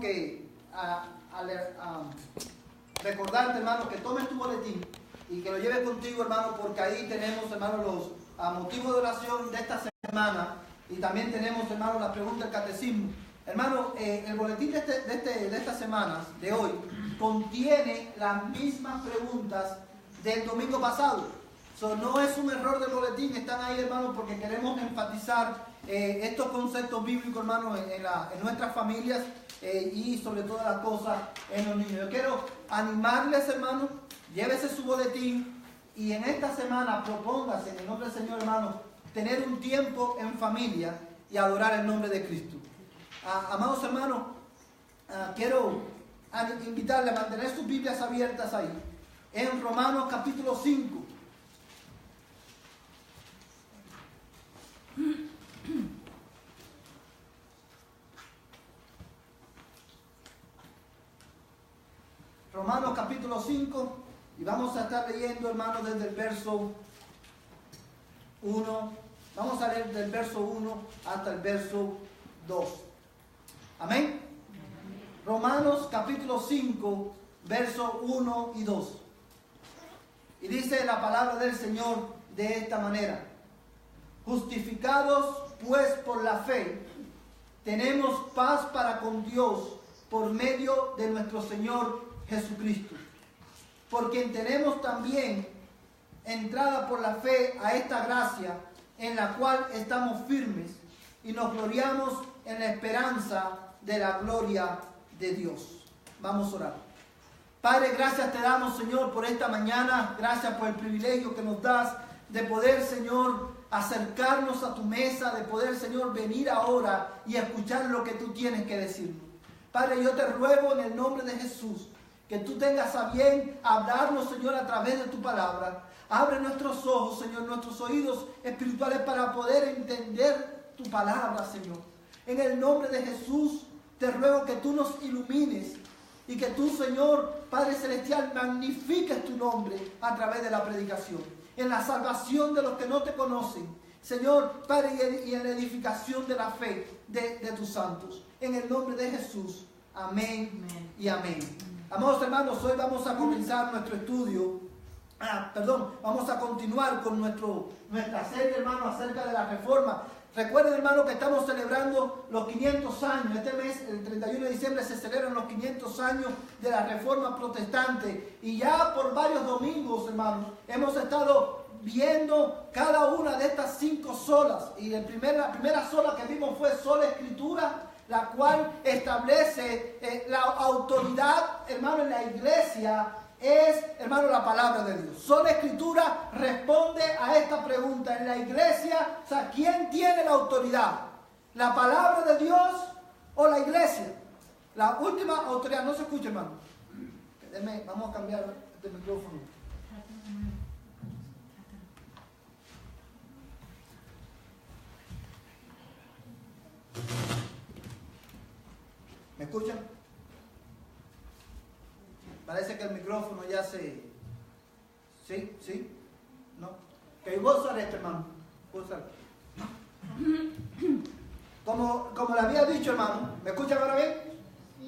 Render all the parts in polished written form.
que recordarte, hermano, que tomes tu boletín y que lo lleves contigo, hermano, porque ahí tenemos, hermano, los motivos de oración de esta semana y también tenemos, hermano, la pregunta del catecismo. Hermano, el boletín de esta semana, de hoy, contiene las mismas preguntas del domingo pasado. No es un error del boletín, están ahí, hermano, porque queremos enfatizar estos conceptos bíblicos, hermano, en nuestras familias y sobre todas las cosas en los niños. Yo quiero animarles, hermano, llévese su boletín y en esta semana propóngase, en el nombre del Señor, hermano, tener un tiempo en familia y adorar el nombre de Cristo. Amados hermanos, quiero invitarles a mantener sus Biblias abiertas ahí, en Romanos capítulo 5. Romanos capítulo 5, y vamos a estar leyendo, hermanos, desde el verso 1. Vamos a leer del verso 1 hasta el verso 2. Amén. Romanos capítulo 5, verso 1 y 2. Y dice la palabra del Señor de esta manera: justificados pues por la fe, tenemos paz para con Dios por medio de nuestro Señor Jesucristo, por quien tenemos también entrada por la fe a esta gracia en la cual estamos firmes y nos gloriamos en la esperanza de la gloria de Dios. Vamos a orar. Padre, gracias te damos, Señor, por esta mañana. Gracias por el privilegio que nos das de poder, Señor, acercarnos a tu mesa, de poder, Señor, venir ahora y escuchar lo que tú tienes que decirnos. Padre, yo te ruego en el nombre de Jesús que tú tengas a bien hablarnos, Señor, a través de tu palabra. Abre nuestros ojos, Señor, nuestros oídos espirituales para poder entender tu palabra, Señor. En el nombre de Jesús te ruego que tú nos ilumines y que tú, Señor, Padre Celestial, magnifiques tu nombre a través de la predicación, en la salvación de los que no te conocen, Señor, Padre, y en la edificación de la fe de tus santos. En el nombre de Jesús. Amén, amén y amén. Amados hermanos, hoy vamos a comenzar nuestro estudio. Vamos a continuar con nuestra serie, hermano, acerca de la Reforma. Recuerden, hermano, que estamos celebrando los 500 años. Este mes, el 31 de diciembre, se celebran los 500 años de la Reforma Protestante. Y ya por varios domingos, hermanos, hemos estado viendo cada una de estas 5 solas. Y la primera sola que vimos fue sola Escritura, la cual establece la autoridad, hermano, en la iglesia. Es, hermano, la palabra de Dios. Sola Escritura responde a esta pregunta. En la iglesia, o sea, ¿quién tiene la autoridad? ¿La palabra de Dios o la iglesia? La última autoridad, no se escucha, hermano. Vamos a cambiar este micrófono. ¿Me escuchan? Parece que el micrófono ya se... ¿Sí? ¿Sí? ¿No? Que vos usar este, hermano. Como le había dicho, hermano. ¿Me escuchan ahora bien?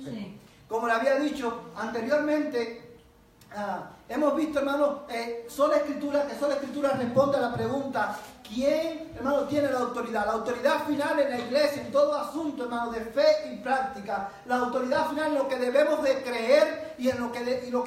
Sí. Como le había dicho anteriormente, hemos visto, hermano, sola Escritura, que sola Escritura responde a la pregunta: ¿quién, hermano, tiene la autoridad? La autoridad final en la iglesia, en todo asunto, hermano, de fe y práctica. La autoridad final en lo que debemos de creer y en lo que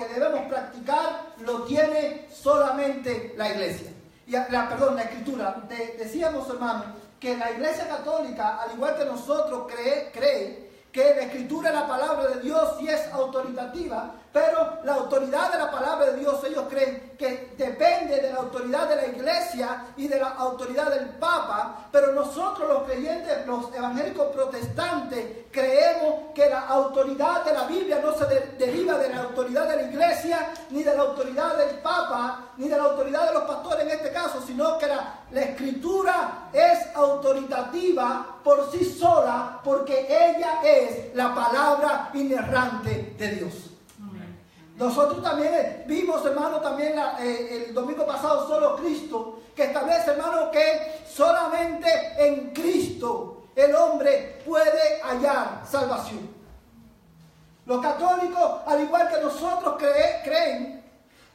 debemos practicar, lo tiene solamente la iglesia. La Escritura. Decíamos, hermano, que la Iglesia Católica, al igual que nosotros, cree que la Escritura es la palabra de Dios y es autoritativa, pero la autoridad de la palabra de Dios, ellos creen que depende de la autoridad de la iglesia y de la autoridad del Papa, pero nosotros los creyentes, los evangélicos protestantes, creemos que la autoridad de la Biblia no se deriva de la autoridad de la iglesia, ni de la autoridad del Papa, ni de la autoridad de los pastores en este caso, sino que la Escritura es autoritativa por sí sola, porque ella es la palabra inerrante de Dios. Nosotros también vimos, hermano, también el domingo pasado, solo Cristo, que establece, hermano, que solamente en Cristo el hombre puede hallar salvación. Los católicos, al igual que nosotros, creen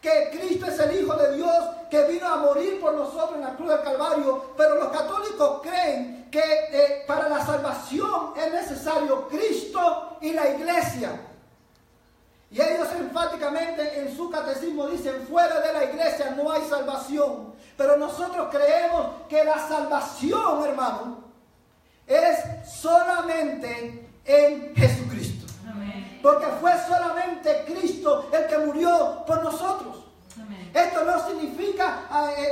que Cristo es el Hijo de Dios, que vino a morir por nosotros en la cruz del Calvario. Pero los católicos creen que para la salvación es necesario Cristo y la iglesia. Y ellos enfáticamente en su catecismo dicen, fuera de la iglesia no hay salvación. Pero nosotros creemos que la salvación, hermano, es solamente en Jesucristo. Amén. Porque fue solamente Cristo el que murió por nosotros. Amén. Esto no significa,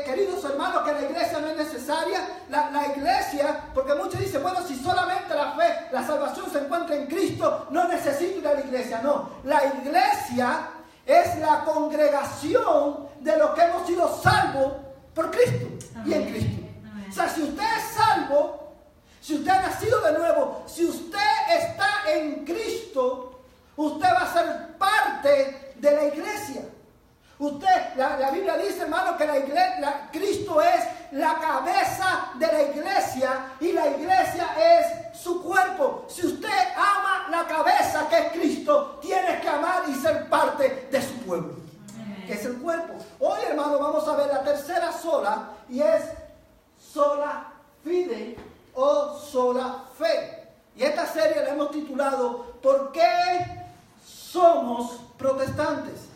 queridos hermanos, que la iglesia no es necesaria. La iglesia, porque muchos dicen, bueno, si solamente la fe, la salvación se encuentra en Cristo, no necesito ir a la iglesia. No, la iglesia es la congregación de los que hemos sido salvos por Cristo. Amén. Y en Cristo. Amén. O sea, si usted es salvo, si usted ha nacido de nuevo, si usted está en Cristo, usted va a ser parte de la iglesia. Usted, la Biblia dice, hermano, que Cristo es la cabeza de la iglesia y la iglesia es su cuerpo. Si usted ama la cabeza que es Cristo, tiene que amar y ser parte de su pueblo, que es el cuerpo. Hoy, hermano, vamos a ver la tercera sola y es sola fide o sola fe. Y esta serie la hemos titulado ¿Por qué somos protestantes?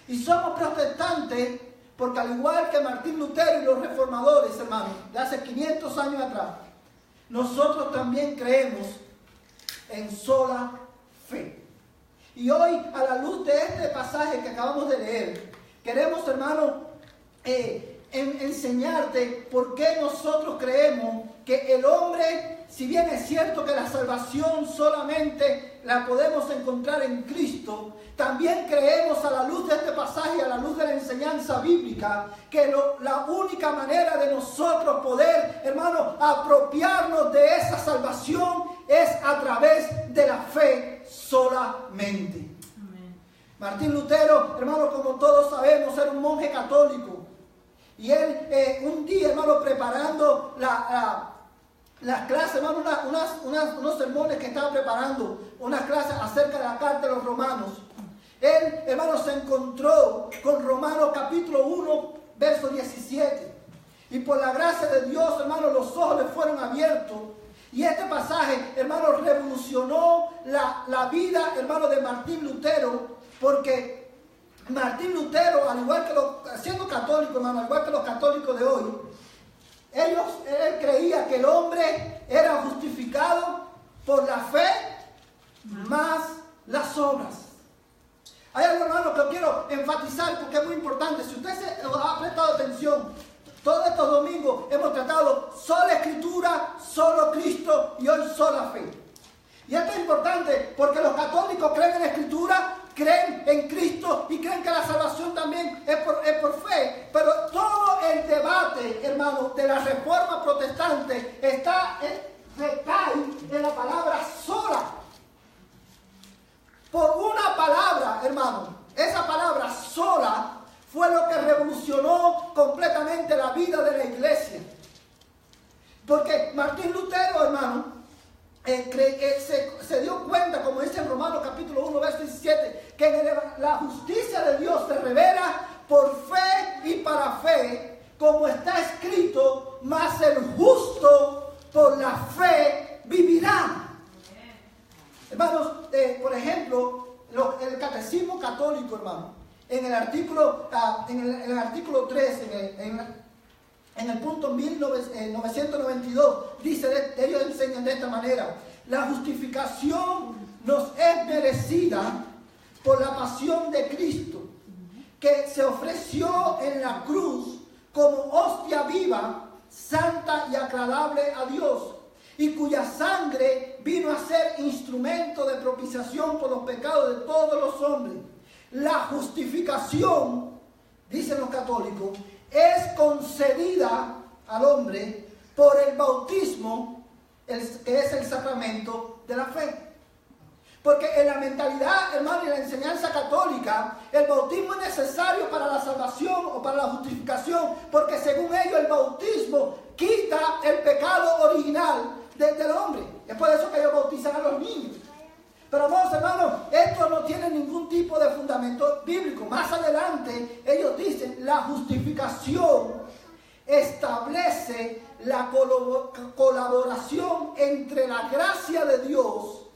Y somos protestantes porque al igual que Martín Lutero y los reformadores, hermanos, de hace 500 años atrás, nosotros también creemos en sola fe. Y hoy, a la luz de este pasaje que acabamos de leer, queremos, hermano, enseñarte por qué nosotros creemos que el hombre, si bien es cierto que la salvación solamente la podemos encontrar en Cristo, también creemos a la luz de este pasaje, a la luz de la enseñanza bíblica, que la única manera de nosotros poder, hermano, apropiarnos de esa salvación es a través de la fe solamente. Amén. Martín Lutero, hermano, como todos sabemos, era un monje católico. Y él un día, hermano, preparando las clases, hermano, unos sermones que estaba preparando, unas clases acerca de la carta de los romanos. Él, hermano, se encontró con Romanos capítulo 1, verso 17. Y por la gracia de Dios, hermano, los ojos le fueron abiertos. Y este pasaje, hermano, revolucionó la vida, hermano, de Martín Lutero, porque Martín Lutero, al igual que siendo católico, hermano, al igual que los católicos de hoy, él creía que el hombre era justificado por la fe más las obras. Hay algo, hermano, que quiero enfatizar porque es muy importante. Si usted se ha prestado atención, todos estos domingos hemos tratado sola escritura, solo Cristo y hoy sola fe. Y esto es importante porque los católicos creen en la escritura, creen en Cristo y creen que la salvación también es por fe. Pero todo el debate, hermano, de la reforma protestante recae en la palabra sola. Por una palabra, hermano, esa palabra sola fue lo que revolucionó completamente la vida de la iglesia. Porque Martín Lutero, hermano, se dio cuenta, como dice en Romanos capítulo 1, verso 17, que la justicia de Dios se revela por fe y para fe, como está escrito, mas el justo por la fe vivirá. Hermanos, por ejemplo, el catecismo católico, hermano, en el artículo 3, en el punto 1992, dice, ellos enseñan de esta manera: la justificación nos es merecida por la pasión de Cristo, que se ofreció en la cruz como hostia viva, santa y agradable a Dios, y cuya sangre vino a ser instrumento de propiciación por los pecados de todos los hombres. La justificación, dicen los católicos, es concedida al hombre por el bautismo, que es el sacramento de la fe. Porque en la mentalidad, hermano, y la enseñanza católica, el bautismo es necesario para la salvación o para la justificación, porque según ellos el bautismo quita el pecado original del hombre. Es por eso que ellos bautizan a los niños. Pero vamos, hermanos, esto no tiene ningún tipo de fundamento bíblico. Más adelante ellos dicen, la justificación establece la colaboración entre la gracia de Dios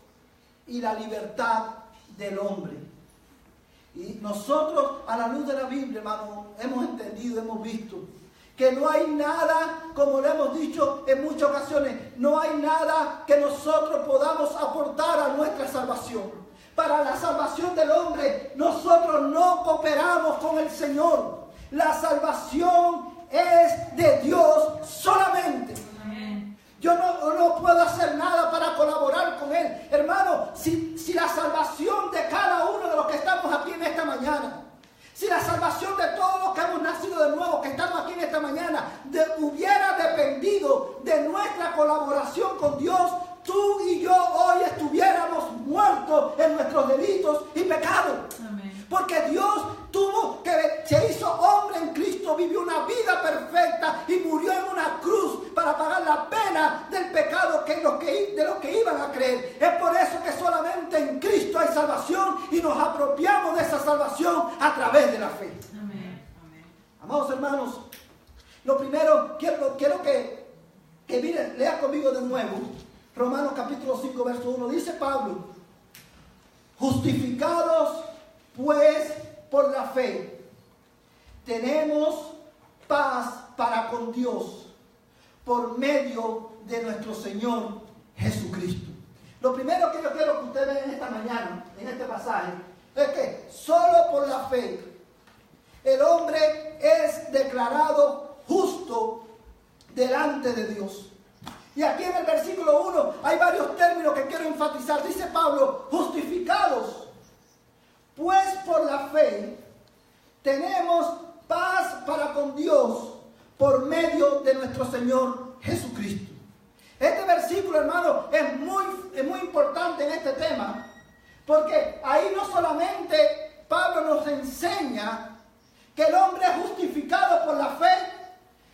y la libertad del hombre. Y nosotros, a la luz de la Biblia, hermano, hemos entendido, hemos visto que no hay nada, como le hemos dicho en muchas ocasiones, no hay nada que nosotros podamos aportar a nuestra salvación. Para la salvación del hombre, nosotros no cooperamos con el Señor. La salvación es de Dios solamente. Yo no puedo hacer nada para colaborar con Él. Hermano, si la salvación de cada uno de los que estamos aquí en esta mañana, si la salvación de todos los que hemos nacido de nuevo, que estamos aquí en esta mañana, hubiera dependido de nuestra colaboración con Dios, tú y yo hoy estuviéramos muertos en nuestros delitos y pecados. Amén. Porque Dios se hizo hombre en Cristo, vivió una vida perfecta y murió en una cruz para pagar la pena del pecado de los que iban a creer. Es por eso que solamente en Cristo hay salvación y nos apropiamos de esa salvación a través de la fe. Amén. Amados hermanos, lo primero quiero que miren, lea conmigo de nuevo Romanos capítulo 5 verso 1. Dice Pablo: justificados pues por la fe, tenemos paz para con Dios por medio de nuestro Señor Jesucristo. Lo primero que yo quiero que ustedes vean esta mañana, en este pasaje, es que solo por la fe el hombre es declarado justo delante de Dios. Y aquí en el versículo 1 hay varios términos que quiero enfatizar. Dice Pablo: justificados pues por la fe, tenemos paz para con Dios por medio de nuestro Señor Jesucristo. Este versículo, hermano, es muy importante en este tema, porque ahí no solamente Pablo nos enseña que el hombre es justificado por la fe,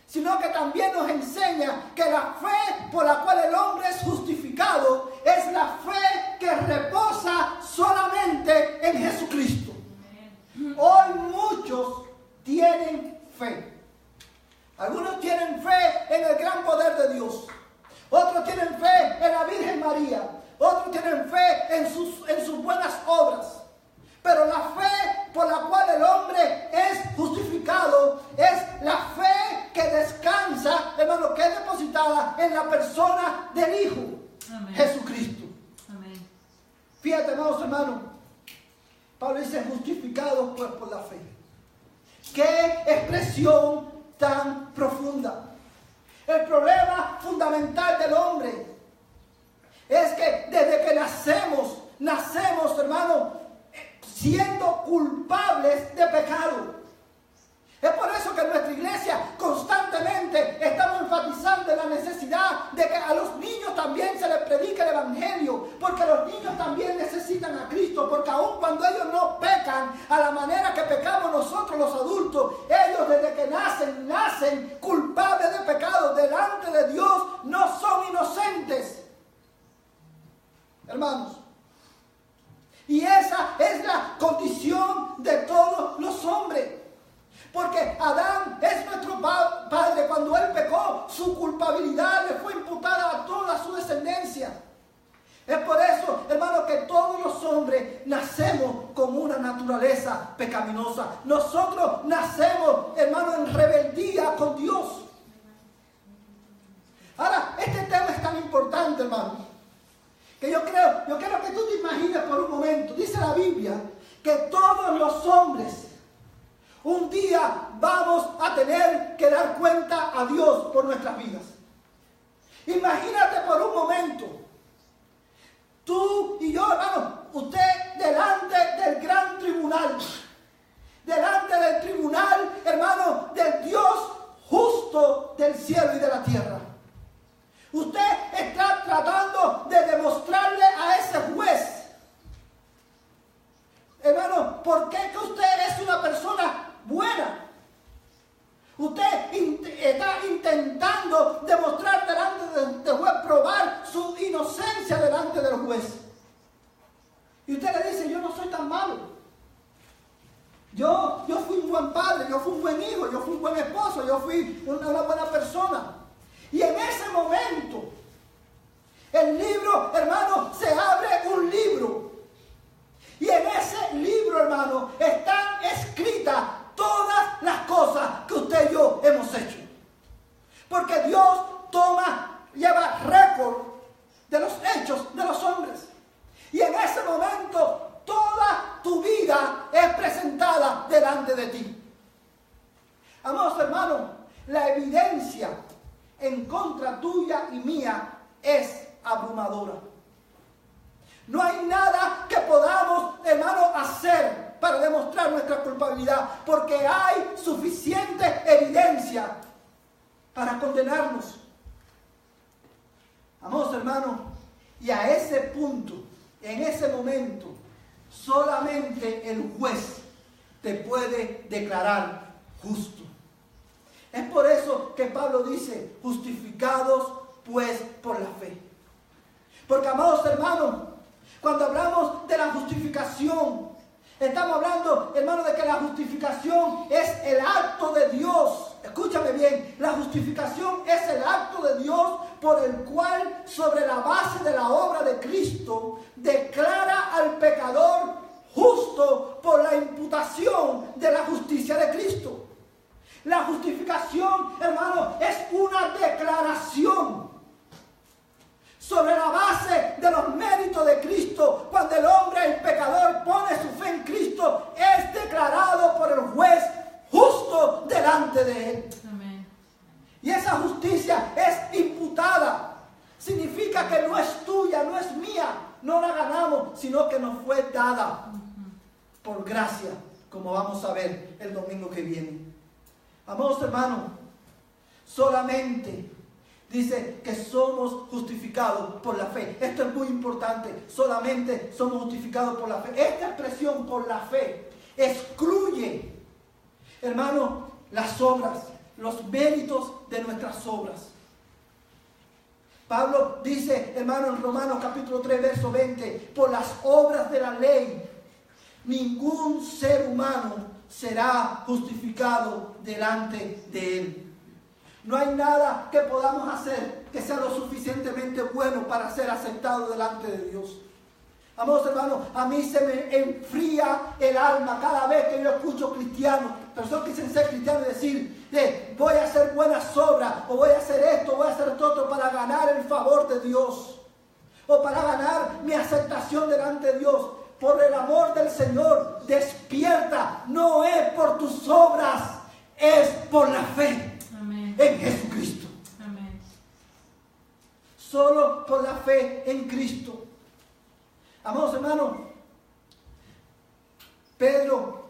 sino que también nos enseña que la fe por la cual el hombre es justificado es la fe que reposa solamente en Jesucristo. Hoy muchos tienen fe. Algunos tienen fe en el gran poder de Dios. Otros tienen fe en la Virgen María. Otros tienen fe en sus buenas obras. Pero la fe por la cual el hombre es justificado es la fe que descansa, hermano, que es depositada en la persona del Hijo. Amén. Jesucristo. Amén. Fíjate, hermanos, Pablo dice: justificados pues por la fe. ¡Qué expresión tan profunda! El problema fundamental del hombre es que desde que nacemos, hermano, siendo culpables de pecado. Es por eso que en nuestra iglesia constantemente estamos enfatizando la necesidad de que a los niños también se les predique el evangelio, porque los niños también necesitan a Cristo, porque aun cuando ellos no pecan a la manera que pecamos nosotros los adultos, ellos desde que nacen culpables de pecado delante de Dios, no son inocentes, hermanos. Y esa es la condición de todos los hombres. Porque Adán es nuestro padre. Cuando él pecó, su culpabilidad le fue imputada a toda su descendencia. Es por eso, hermano, que todos los hombres nacemos con una naturaleza pecaminosa. Nosotros nacemos, hermano, en rebeldía con Dios. Ahora, este tema es tan importante, hermano, que yo quiero que tú te imagines por un momento. Dice la Biblia que todos los hombres un día vamos a tener que dar cuenta a Dios por nuestras vidas. Imagínate por un momento, tú y yo, hermano, usted delante del gran tribunal, delante del tribunal, hermano, del Dios justo del cielo y de la tierra. Usted está tratando de demostrarle a ese juez, hermano, ¿por qué que usted es una persona buena? Usted está intentando demostrar delante del juez, probar su inocencia delante del juez. tan malo. Yo fui un buen padre, yo fui un buen hijo, yo fui un buen esposo, yo fui una buena persona. Y en ese momento, el libro, hermano, se abre un libro. Y en ese libro, hermano, están escritas todas las cosas que usted y yo hemos hecho. Porque Dios lleva récord de los hechos de los hombres. Y en ese momento, toda tu vida es presentada delante de ti. Amados hermanos, la evidencia en contra tuya y mía es abrumadora. No hay nada que podamos, hermano, hacer para demostrar nuestra culpabilidad, porque hay suficiente evidencia para condenarnos. Amados hermanos, y a ese punto, en ese momento, solamente el juez te puede declarar justo. Es por eso que Pablo dice, justificados pues por la fe. Porque, amados hermanos, cuando hablamos de la justificación, estamos hablando, hermano, de que la justificación es el acto de Dios. Escúchame bien, la justificación es el acto de Dios por el cual, sobre la base de la obra de Cristo, declara al pecador justo por la imputación de la justicia de Cristo. La justificación, hermano, es una declaración sobre la base de los méritos de Cristo. Cuando el hombre, el pecador, pone su fe en Cristo, es declarado por el juez justo delante de él. Amén. Y esa justicia es imputada. Significa que no es tuya, no es mía, no la ganamos, sino que nos fue dada por gracia, como vamos a ver el domingo que viene. Amados hermanos, solamente dice que somos justificados por la fe. Esto es muy importante. Solamente somos justificados por la fe. Esta expresión por la fe excluye, hermano, las obras, los méritos de nuestras obras. Pablo dice, hermano, en Romanos capítulo 3, verso 20, por las obras de la ley, ningún ser humano será justificado delante de él. No hay nada que podamos hacer que sea lo suficientemente bueno para ser aceptado delante de Dios. Amados hermanos, a mí se me enfría el alma cada vez que yo escucho cristianos, personas que dicen ser cristianos, decir, voy a hacer buenas obras, o voy a hacer esto, voy a hacer esto otro para ganar el favor de Dios, o para ganar mi aceptación delante de Dios. Por el amor del Señor, despierta. No es por tus obras, es por la fe. Amén. En Jesucristo. Amén. Solo por la fe en Cristo. Amados hermanos, Pedro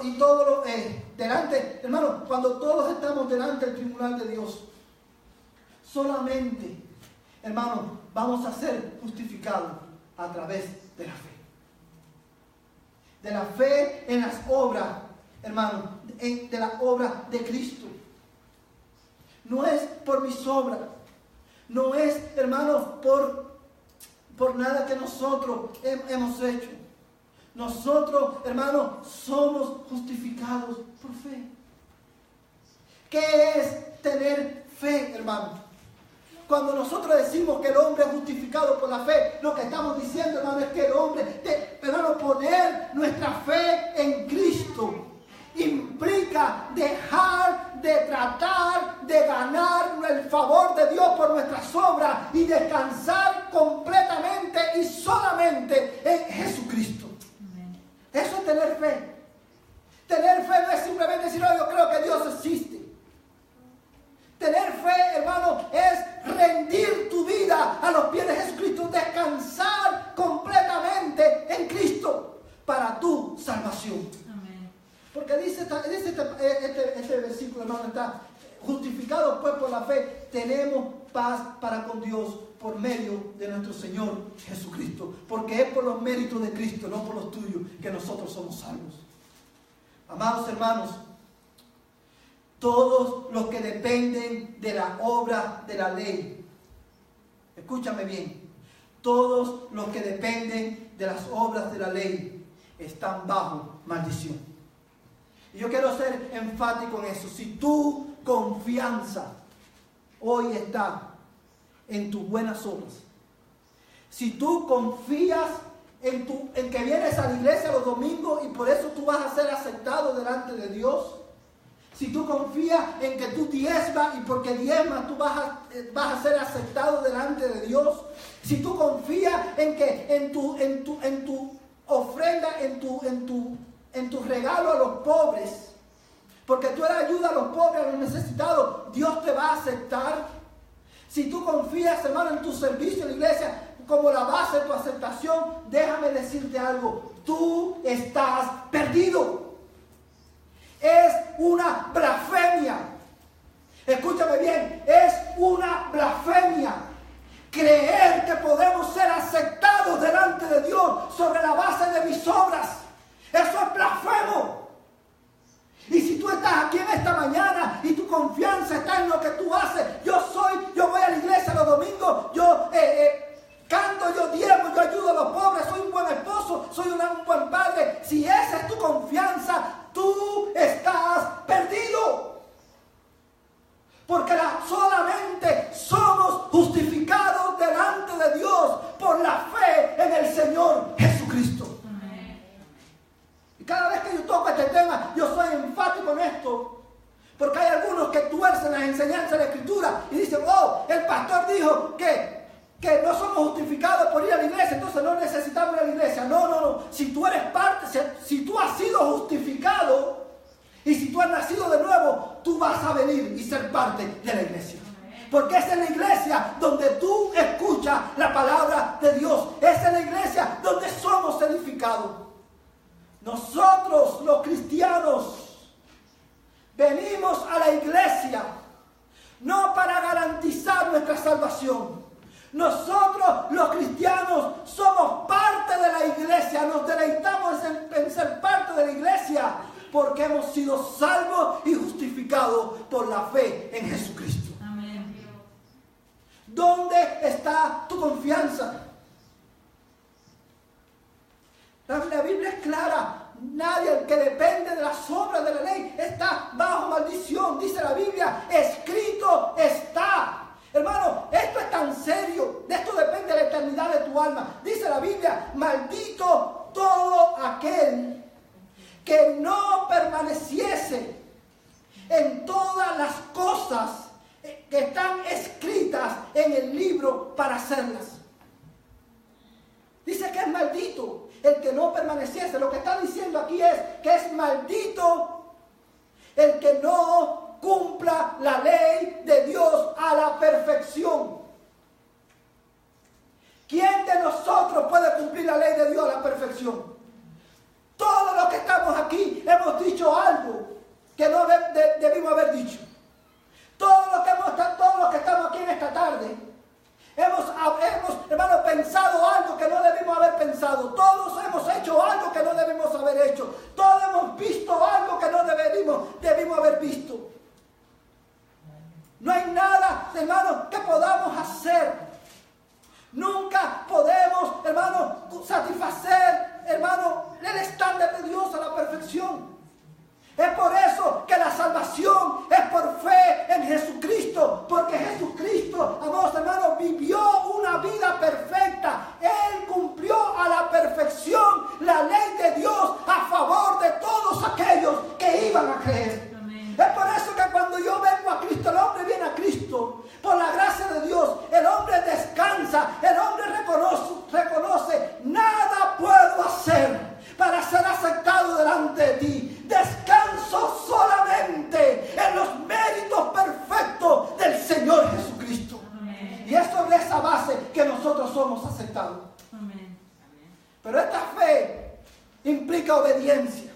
y todos delante, hermanos, cuando todos estamos delante del tribunal de Dios, solamente, hermanos, vamos a ser justificados a través de la fe. De la fe en las obras, hermanos, de la obra de Cristo. No es por mis obras, no es, hermanos, por nada que nosotros hemos hecho. Nosotros, hermanos, somos justificados por fe. ¿Qué es tener fe, hermanos? Cuando nosotros decimos que el hombre es justificado por la fe, lo que estamos diciendo, hermano, es que el hombre, hermano, poner nuestra fe en Cristo implica dejar de tratar de ganar el favor de Dios por nuestras obras y descansar completamente y solamente en Jesucristo. Amén. Eso es tener fe. Tener fe no es simplemente decir, yo creo que Dios existe. Tener fe, hermano, es rendir tu vida a los pies de Jesucristo, descansar completamente en Cristo para tu salvación. Amén. Porque dice este versículo, hermano, está justificados pues por la fe, tenemos paz para con Dios por medio de nuestro Señor Jesucristo. Porque es por los méritos de Cristo, no por los tuyos, que nosotros somos salvos. Amados hermanos, todos los que dependen de la obra de la ley, escúchame bien, todos los que dependen de las obras de la ley están bajo maldición. Y yo quiero ser enfático en eso. Si tu confianza hoy está en tus buenas obras, si tú confías en que vienes a la iglesia los domingos y por eso tú vas a ser aceptado delante de Dios, si tú confías en que tú diezmas y porque diezmas tú vas a ser aceptado delante de Dios, si tú confías en que en tu ofrenda, en tu regalo a los pobres, porque tú eres ayuda a los pobres, a los necesitados, Dios te va a aceptar. Si tú confías, hermano, en tu servicio en la iglesia como la base de tu aceptación, déjame decirte algo, tú estás perdido. Es una blasfemia. Escúchame bien, es una blasfemia creer que podemos ser aceptados delante de Dios sobre la base de mis obras. Eso es blasfemo. Y si tú estás aquí en esta mañana y tu confianza está en lo que tú haces, yo voy a la iglesia los domingos, yo canto, yo diezmo, yo ayudo a los pobres, soy un buen esposo, soy un buen padre. Si esa es tu confianza, tú estás perdido. Porque solamente somos justificados delante de Dios por la fe en el Señor Jesucristo. Y cada vez que yo toco este tema, yo soy enfático en esto. Porque hay algunos que tuercen las enseñanzas de la Escritura y dicen, el pastor dijo que no somos justificados por ir a la iglesia, entonces no necesitamos ir a la iglesia. No. Si tú eres si tú has sido justificado y si tú has nacido de nuevo, tú vas a venir y ser parte de la iglesia. Porque es en la iglesia donde tú escuchas la palabra de Dios. Es en la iglesia donde somos edificados. Nosotros, los cristianos, venimos a la iglesia no para garantizar nuestra salvación. Nosotros, los cristianos, somos parte de la iglesia. Nos deleitamos en ser parte de la iglesia porque hemos sido salvos y justificados por la fe en Jesucristo. Amén. ¿Dónde está tu confianza? La Biblia es clara. Nadie que depende de las obras de la ley está bajo maldición. Dice la Biblia, escrito está. Hermano, esto es tan serio. De esto depende la eternidad de tu alma. Dice la Biblia, maldito todo aquel que no permaneciese en todas las cosas que están escritas en el libro para hacerlas. Dice que es maldito el que no permaneciese. Lo que está diciendo aquí es que es maldito el que no cumpla la ley de Dios a la perfección. ¿Quién de nosotros puede cumplir la ley de Dios a la perfección? Todos los que estamos aquí hemos dicho algo que no debimos haber dicho. Todos los que estamos aquí en esta tarde hemos, hermano, pensado algo que no debimos haber pensado. Todos hemos hecho algo que no debimos haber hecho. Todos hemos visto algo que no debimos haber visto. No hay nada, hermano, que podamos hacer. Nunca podemos, hermano, satisfacer, hermano, el estándar de Dios a la perfección. Es por eso que la salvación es por fe en Jesucristo. Porque Jesucristo, amados hermanos, vivió una vida perfecta. Él cumplió a la perfección la ley de Dios a favor de todos aquellos que iban a creer. Es por eso que cuando yo vengo a Cristo, el hombre viene a Cristo. Por la gracia de Dios, el hombre descansa, el hombre reconoce, nada puedo hacer para ser aceptado delante de ti. Descanso solamente en los méritos perfectos del Señor Jesucristo. Amén. Y es sobre esa base que nosotros somos aceptados. Amén. Pero esta fe implica obediencia.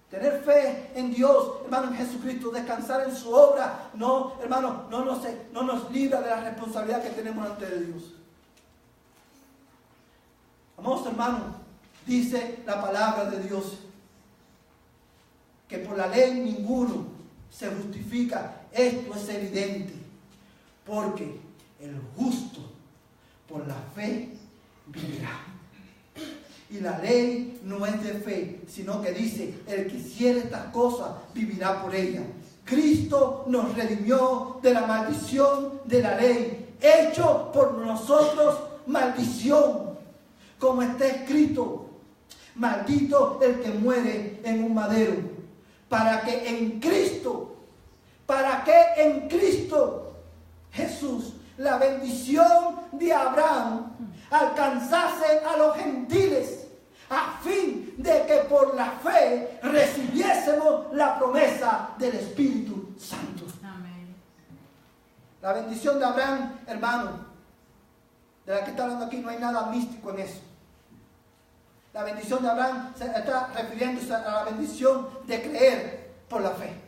Tener fe en Dios, hermano, en Jesucristo, descansar en su obra, no, hermano, no nos libra de la responsabilidad que tenemos ante Dios. Amados hermanos, dice la palabra de Dios que por la ley ninguno se justifica. Esto es evidente, porque el justo por la fe vivirá. Y la ley no es de fe, sino que dice, el que hiciere estas cosas vivirá por ellas. Cristo nos redimió de la maldición de la ley, hecho por nosotros maldición, como está escrito, maldito el que muere en un madero, para que en Cristo Jesús, la bendición de Abraham, alcanzase a los gentiles, a fin de que por la fe recibiésemos la promesa del Espíritu Santo. Amén. La bendición de Abraham, hermano, de la que está hablando aquí, no hay nada místico en eso. La bendición de Abraham se está refiriéndose a la bendición de creer por la fe.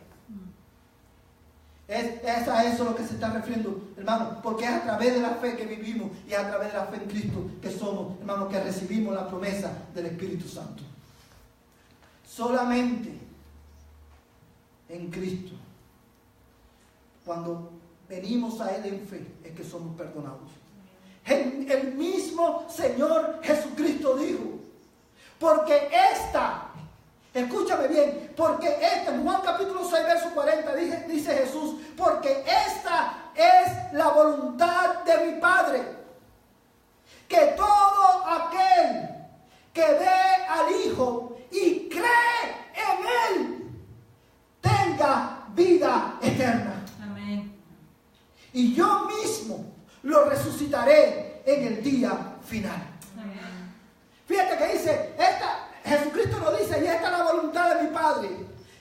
Es a eso lo que se está refiriendo, hermano, porque es a través de la fe que vivimos y es a través de la fe en Cristo que somos, hermano, que recibimos la promesa del Espíritu Santo. Solamente en Cristo, cuando venimos a Él en fe, es que somos perdonados. El mismo Señor Jesucristo dijo, porque escúchame bien, porque en Juan capítulo 6, verso 40, dice Jesús, porque esta es la voluntad de mi Padre, que todo aquel que ve al Hijo y cree en Él, tenga vida eterna. Amén. Y yo mismo lo resucitaré en el día final. Amén. Fíjate que dice, Jesucristo nos dice, y esta es la voluntad de mi Padre,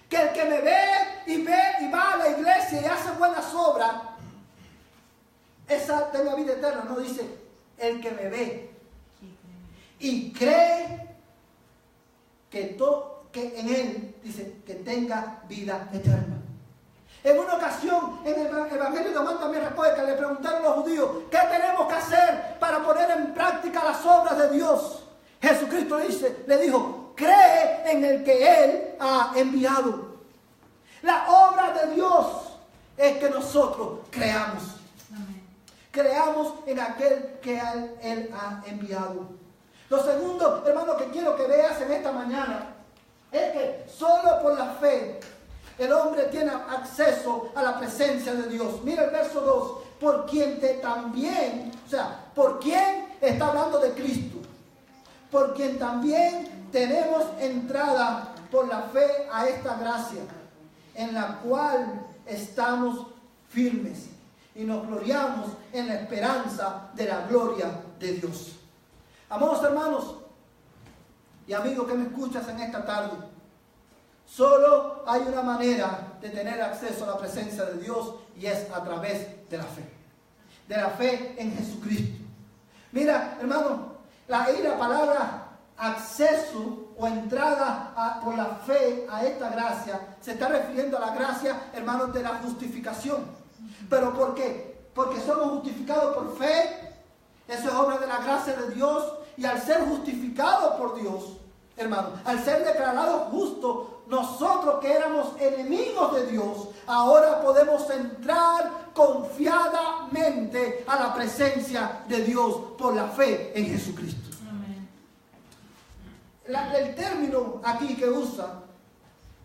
que el que me ve y va a la iglesia y hace buenas obras, esa tenga vida eterna. No dice, el que me ve y cree que en Él, dice, que tenga vida eterna. En una ocasión, en el Evangelio de Juan también recuerda que le preguntaron a los judíos, ¿qué tenemos que hacer para poner en práctica las obras de Dios? Jesucristo le dijo, cree en el que Él ha enviado. La obra de Dios es que nosotros creamos. Amén. Creamos en aquel que Él ha enviado. Lo segundo, hermano, que quiero que veas en esta mañana, es que solo por la fe el hombre tiene acceso a la presencia de Dios. Mira el verso 2, por quien está hablando de Cristo, por quien también tenemos entrada por la fe a esta gracia, en la cual estamos firmes y nos gloriamos en la esperanza de la gloria de Dios. Amados hermanos y amigos que me escuchas en esta tarde, solo hay una manera de tener acceso a la presencia de Dios, y es a través de la fe en Jesucristo. Mira, hermano, la palabra acceso o entrada por la fe a esta gracia se está refiriendo a la gracia, hermanos, de la justificación. ¿Pero por qué? Porque somos justificados por fe. Eso es obra de la gracia de Dios. Y al ser justificados por Dios, hermano, al ser declarados justos, nosotros que éramos enemigos de Dios, ahora podemos entrar confiadamente a la presencia de Dios por la fe en Jesucristo. Amén. El término aquí que usa,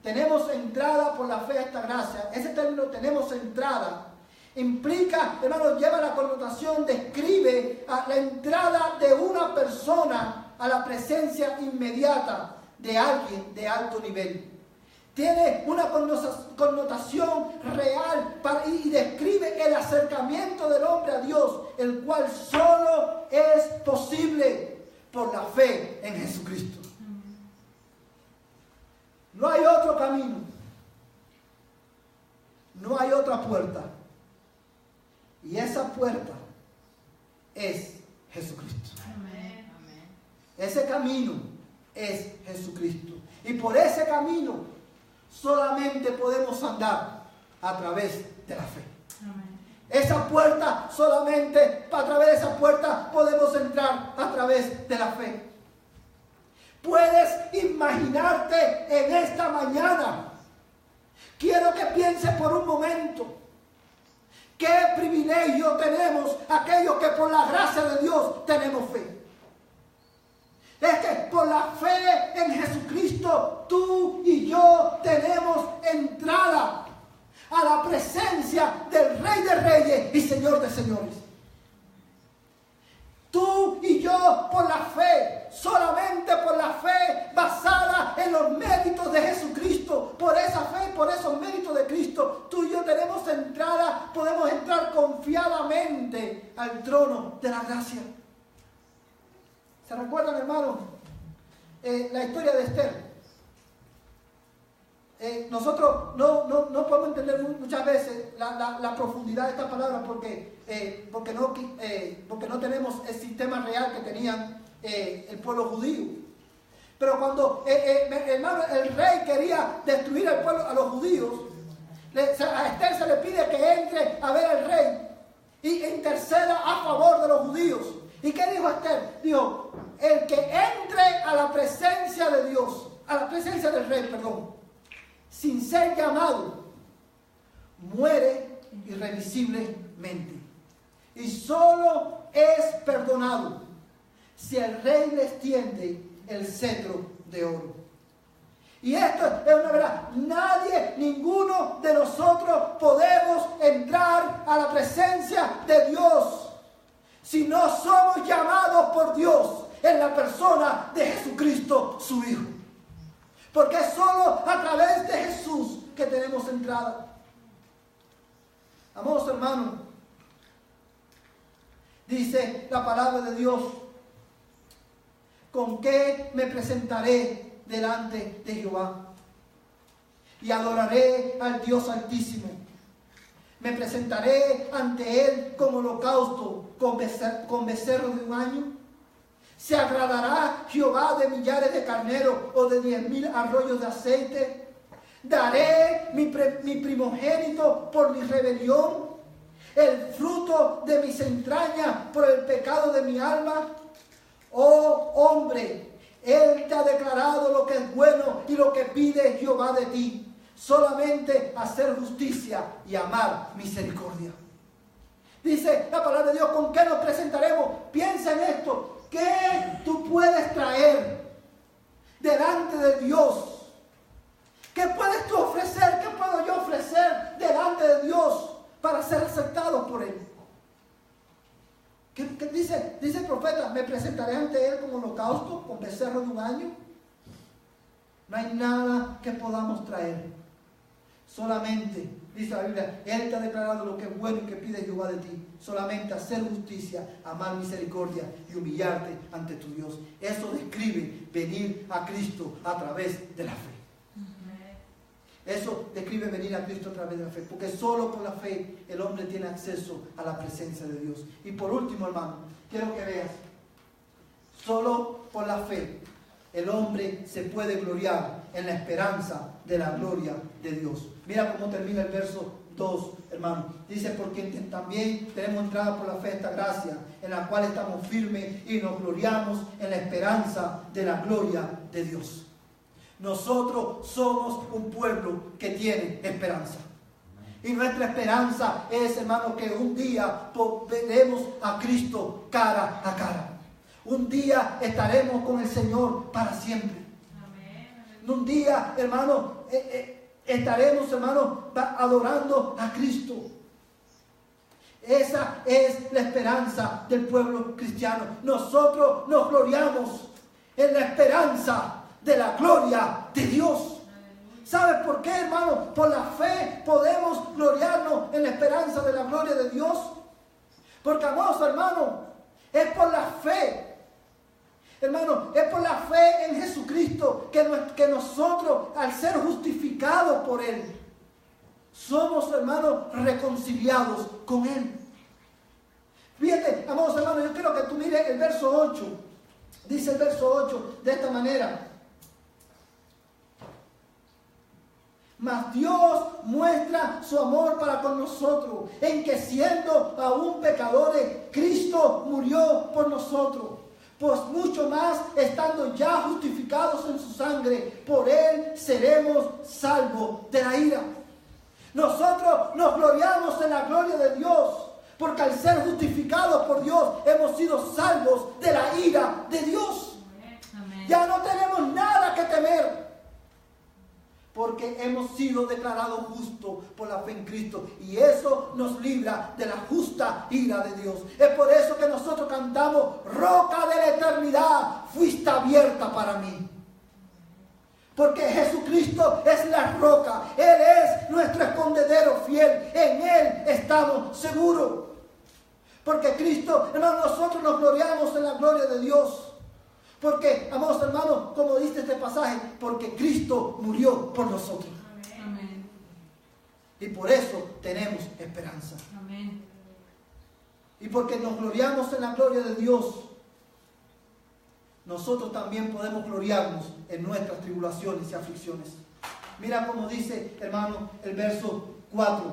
tenemos entrada por la fe a esta gracia, ese término tenemos entrada, implica, hermano, lleva la connotación, describe la entrada de una persona a la presencia inmediata de alguien de alto nivel. Tiene una connotación real y describe el acercamiento del hombre a Dios, el cual solo es posible por la fe en Jesucristo. No hay otro camino, no hay otra puerta, y esa puerta es Jesucristo. Amén. Ese camino es Jesucristo, y por ese camino solamente podemos andar a través de la fe. Amén. Esa puerta, solamente a través de esa puerta podemos entrar a través de la fe. Puedes imaginarte en esta mañana. Quiero que pienses por un momento qué privilegio tenemos aquellos que por la gracia de Dios tenemos fe. la fe en Jesucristo, tú y yo tenemos entrada a la presencia del Rey de Reyes y Señor de Señores. Tú y yo por la fe, solamente por la fe basada en los méritos de Jesucristo, por esa fe, por esos méritos de Cristo, tú y yo tenemos entrada, podemos entrar confiadamente al trono de la gracia. ¿Se recuerdan, hermanos, la historia de Esther? Nosotros no podemos entender muchas veces la profundidad de esta palabra porque no tenemos el sistema real que tenían el pueblo judío. Pero cuando hermano, el rey quería destruir al pueblo, a los judíos, a Esther se le pide que entre a ver al rey y interceda a favor de los judíos. ¿Y qué dijo Esther? Dijo, el que entre a la presencia de Dios, a la presencia del rey, perdón, sin ser llamado, muere irremisiblemente. Y solo es perdonado si el rey le extiende el cetro de oro. Y esto es una verdad. Nadie, ninguno de nosotros podemos entrar a la presencia de Dios si no somos llamados por Dios en la persona de Jesucristo, su Hijo. Porque es solo a través de Jesús que tenemos entrada. Amados hermanos, dice la palabra de Dios, ¿con qué me presentaré delante de Jehová? Y adoraré al Dios Altísimo. Me presentaré ante Él como holocausto, con becerros de un año. ¿Se agradará Jehová de millares de carneros o de 10,000 arroyos de aceite? ¿Daré mi primogénito por mi rebelión? ¿El fruto de mis entrañas por el pecado de mi alma? Oh hombre, Él te ha declarado lo que es bueno y lo que pide Jehová de ti. Solamente hacer justicia y amar misericordia. Dice la palabra de Dios, ¿con qué nos presentaremos? Piensa en esto. ¿Qué tú puedes traer delante de Dios? ¿Qué puedes tú ofrecer? ¿Qué puedo yo ofrecer delante de Dios para ser aceptado por Él? ¿Qué dice el profeta? ¿Me presentaré ante Él como holocausto, con becerro de un año? No hay nada que podamos traer. Solamente, dice la Biblia, Él te ha declarado lo que es bueno y que pide Jehová de ti. Solamente hacer justicia, amar misericordia y humillarte ante tu Dios. Eso describe venir a Cristo a través de la fe. Eso describe venir a Cristo a través de la fe. Porque solo con la fe el hombre tiene acceso a la presencia de Dios. Y por último, hermano, quiero que veas. Solo por la fe el hombre se puede gloriar en la esperanza de la gloria de Dios. Mira cómo termina el verso 2, hermano. Dice, porque también tenemos entrada por la fe esta gracia, en la cual estamos firmes y nos gloriamos en la esperanza de la gloria de Dios. Nosotros somos un pueblo que tiene esperanza. Y nuestra esperanza es, hermano, que un día veremos a Cristo cara a cara. Un día estaremos con el Señor para siempre. Amén. Un día, hermano, estaremos, hermano, adorando a Cristo. Esa es la esperanza del pueblo cristiano. Nosotros nos gloriamos en la esperanza de la gloria de Dios. ¿Sabes por qué, hermano? Por la fe podemos gloriarnos en la esperanza de la gloria de Dios. Porque, amados hermanos, es por la fe. Hermano, es por la fe en Jesucristo que nosotros, al ser justificados por Él, somos, hermanos, reconciliados con Él. Fíjate, amados hermanos, yo quiero que tú mires el verso 8. Dice el verso 8 de esta manera. Mas Dios muestra su amor para con nosotros, en que siendo aún pecadores, Cristo murió por nosotros. Pues mucho más, estando ya justificados en su sangre, por Él seremos salvos de la ira. Nosotros nos gloriamos en la gloria de Dios, porque al ser justificados por Dios, hemos sido salvos de la ira de Dios. Amén. Ya no te porque hemos sido declarados justos por la fe en Cristo. Y eso nos libra de la justa ira de Dios. Es por eso que nosotros cantamos: roca de la eternidad, fuiste abierta para mí. Porque Jesucristo es la roca. Él es nuestro escondedero fiel. En Él estamos seguros. Porque Cristo, hermanos, nosotros nos gloriamos en la gloria de Dios. Porque, amados hermanos, como dice este pasaje, porque Cristo murió por nosotros. Amén. Y por eso tenemos esperanza. Amén. Y porque nos gloriamos en la gloria de Dios, nosotros también podemos gloriarnos en nuestras tribulaciones y aflicciones. Mira cómo dice, hermano, el verso 4.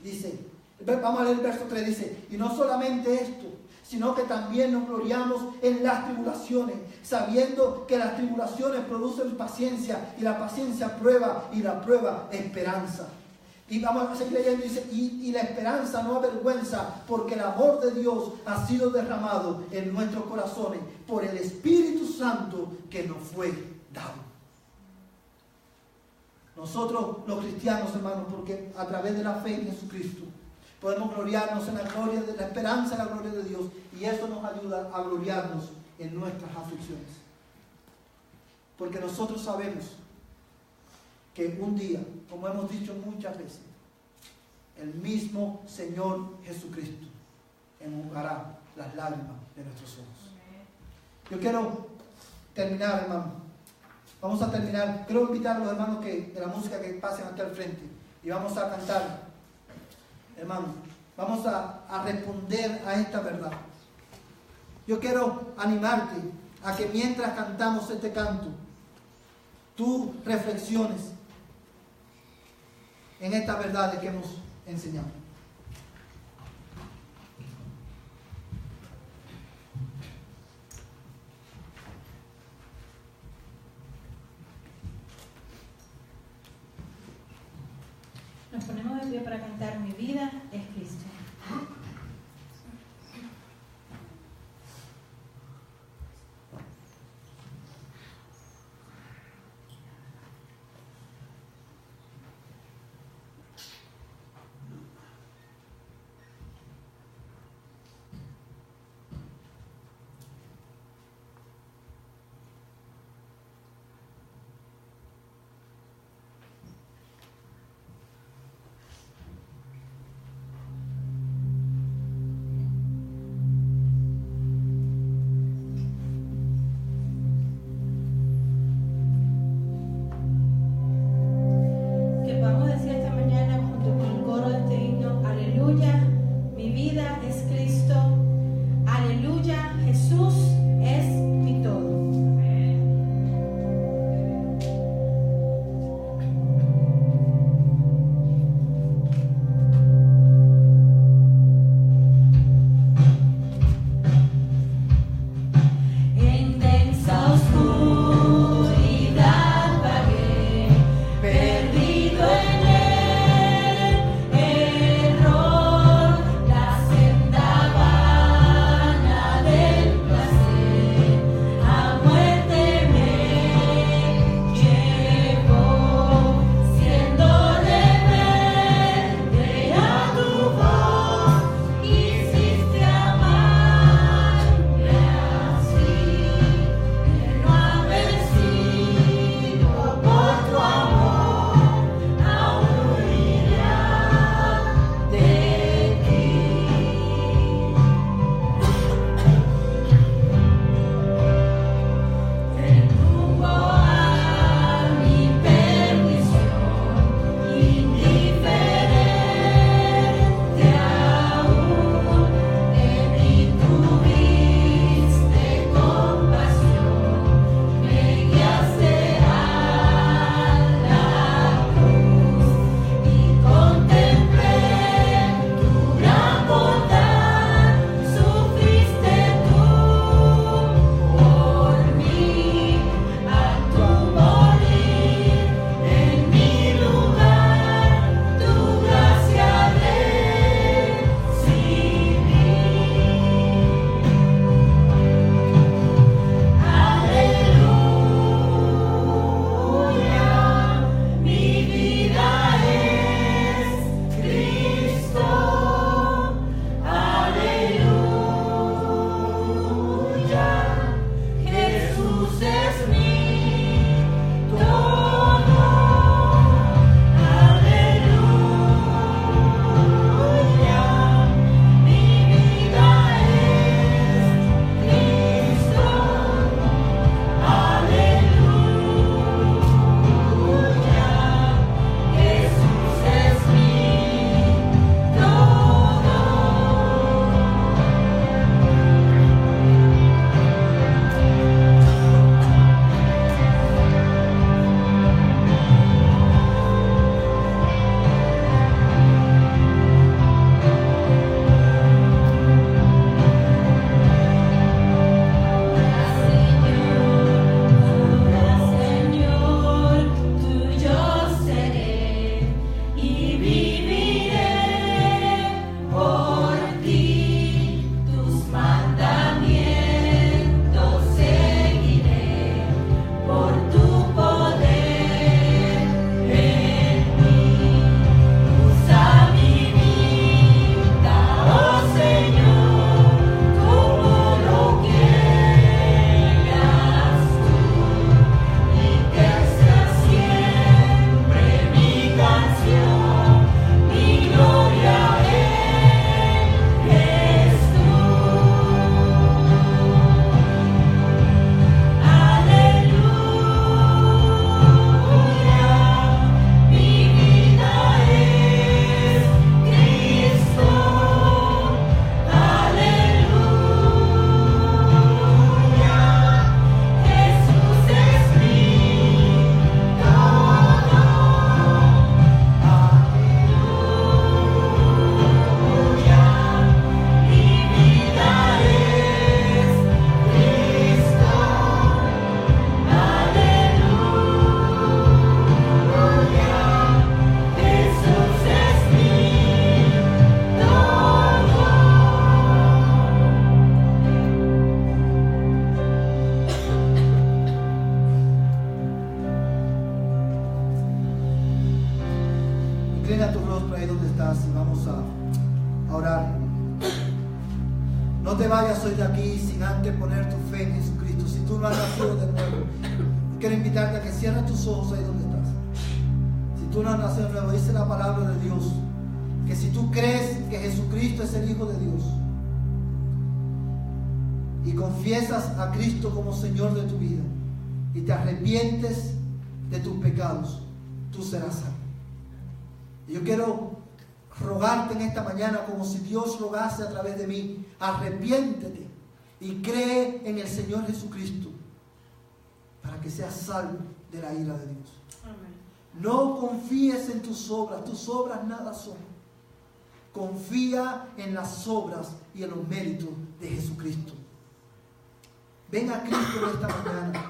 Dice, vamos a leer el verso 3, dice: y no solamente esto, sino que también nos gloriamos en las tribulaciones, sabiendo que las tribulaciones producen paciencia, y la paciencia prueba, y la prueba esperanza. Y vamos a seguir leyendo, dice: y la esperanza no avergüenza, porque el amor de Dios ha sido derramado en nuestros corazones por el Espíritu Santo que nos fue dado. Nosotros los cristianos, hermanos, porque a través de la fe en Jesucristo podemos gloriarnos en la gloria de la esperanza, en la gloria de Dios, y eso nos ayuda a gloriarnos en nuestras aflicciones. Porque nosotros sabemos que un día, como hemos dicho muchas veces, el mismo Señor Jesucristo enjugará las lágrimas de nuestros ojos. Yo quiero terminar, hermano. Vamos a terminar. Quiero invitar a los hermanos de la música que pasen hasta el frente y vamos a cantar. Hermano, vamos a responder a esta verdad. Yo quiero animarte a que mientras cantamos este canto, tú reflexiones en estas verdades que hemos enseñado. Nos ponemos de pie para cantar Mi vida es Cristo. estás y vamos a orar. No te vayas hoy de aquí sin antes poner tu fe en Jesucristo. Si tú no has nacido de nuevo, quiero invitarte a que cierres tus ojos ahí donde estás. Si tú no has nacido de nuevo, dice la palabra de Dios que si tú crees que Jesucristo es el Hijo de Dios y confiesas a Cristo como Señor de tu vida y te arrepientes de tus pecados, tú serás salvo. Y yo quiero rogarte en esta mañana como si Dios rogase a través de mí: arrepiéntete y cree en el Señor Jesucristo para que seas salvo de la ira de Dios. Amén. No confíes en tus obras nada son. Confía en las obras y en los méritos de Jesucristo. Ven a Cristo en esta mañana.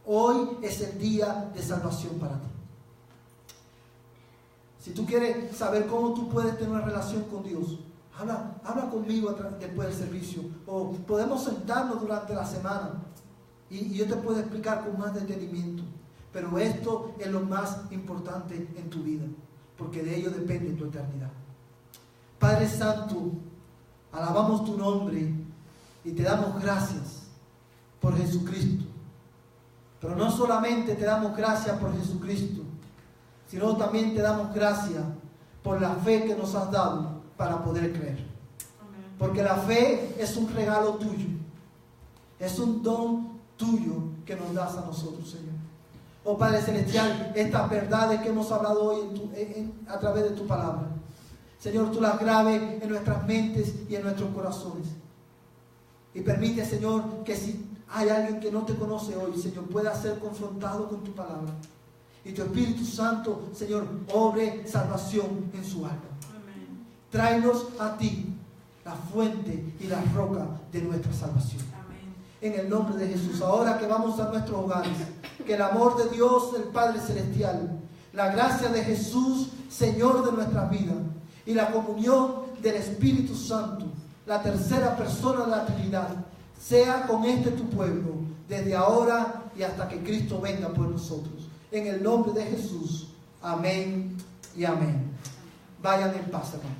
Hoy es el día de salvación para ti. Si tú quieres saber cómo tú puedes tener una relación con Dios, habla conmigo después del servicio. O podemos sentarnos durante la semana y yo te puedo explicar con más detenimiento. Pero esto es lo más importante en tu vida, porque de ello depende tu eternidad. Padre Santo, alabamos tu nombre y te damos gracias por Jesucristo. Pero no solamente te damos gracias por Jesucristo, sino también te damos gracias por la fe que nos has dado para poder creer. Amén. Porque la fe es un regalo tuyo, es un don tuyo que nos das a nosotros, Señor. Oh Padre Celestial, estas verdades que hemos hablado hoy a través de tu palabra, Señor, tú las grabes en nuestras mentes y en nuestros corazones. Y permite, Señor, que si hay alguien que no te conoce hoy, Señor, pueda ser confrontado con tu palabra. Y tu Espíritu Santo, Señor, obre salvación en su alma. Amén. Tráenos a ti, la fuente y la roca de nuestra salvación. Amén. En el nombre de Jesús. Ahora que vamos a nuestros hogares, que el amor de Dios, el Padre Celestial, la gracia de Jesús, Señor de nuestras vidas, y la comunión del Espíritu Santo, la tercera persona de la Trinidad, sea con tu pueblo, desde ahora y hasta que Cristo venga por nosotros. En el nombre de Jesús. Amén y amén. Vayan en paz, hermano.